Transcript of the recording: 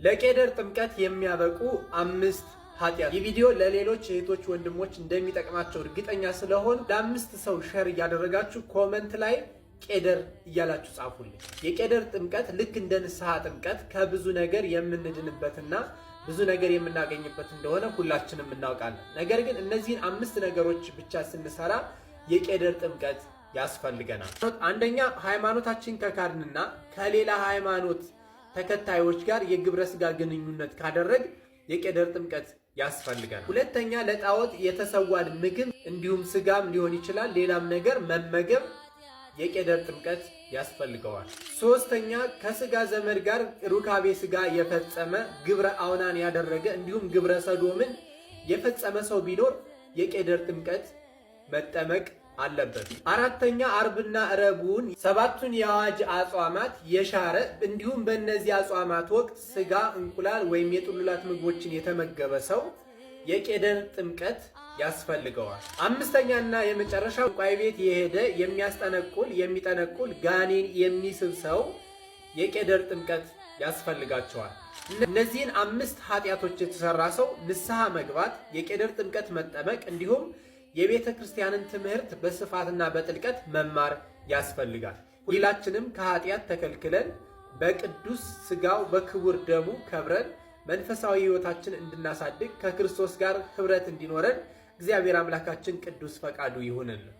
ለቄደር ጥምቀት የሚያበቁ 5 ኃጢያት። ይህ ቪዲዮ ለሌሎች እህቶች ወንድሞች እንደሚጠቅማቸው እርግጠኛ ስለሆን ለ5 ሰው ሼር እያደረጋችሁ ኮመንት ላይ ቄደር እያላችሁ ጻፉልኝ። የቄደር ጥምቀት ልክ እንደ ንስሐ ጥምቀት ከብዙ ነገር የምንድንበትና ብዙ ነገር የምናገኝበት እንደሆነ ሁላችንም እናውቃለን። ነገር ግን እነዚህን 5 ነገሮች ብቻ ስንሰራ የቄደር ጥምቀት ያስፈልገናል። አንደኛ ሃይማኖታችን ከካድንና ከሌላ ሃይማኖት ተከታዮች ጋር የግብረ ስጋ ግንኙነት ካደረግ የቄደር ጥምቀት ያስፈልገናል። ሁለተኛ ለጣዖት የተሰዋን ምግብ እንዲሁም ስጋም ሊሆን ይችላል ሌላም ነገር መመገብ የቄደር ጥምቀት ያስፈልገዋል። ሶስተኛ ከስጋ ዘመድ ጋር ሩካቤ ስጋ የፈጸመ ግብረ አውናን ያደረገ እንዲሁም ግብረ ሰዶምን የፈጸመ ሰው ቢኖር የቄደር ጥምቀት መጠመቅ አለበት። አራተኛ አርብና ረቡዕን 7ቱን የአዋጅ አጽዋማት የሻረ እንዲሁም በእነዚህ አጽዋማት ወቅት ስጋ፣ እንቁላል ወይም የጥሉላት ምግቦችን የተመገበ ሰው የቄደር ጥምቀት ያስፈልገዋል። አምስተኛና የመጨረሻው ጠንቋይ ቤት የሄደ የሚጠነቁል ጋኔን የሚስብ ሰው የቄደር ጥምቀት ያስፈልጋቸዋል። እነዚህን 5 ኃጢያቶች የተሰራ ሰው ንስሐ መግባት፣ የቄደር ጥምቀት መጠመቅ እንዲሁም የቤተ ክርስቲያንን ትምህርት በስፋትና በጥልቀት መማር ያስፈልጋል። ሁላችንም ከኃጢያት ተከልክለን በቅዱስ ስጋው በክቡር ደሙ ከብረን መንፈሳዊ ሕይወታችን እንድናሳድግ ከክርስቶስ ጋር ኅብረት እንዲኖረን እግዚአብሔር አምላካችን ቅዱስ ፈቃዱ ይሁንልን።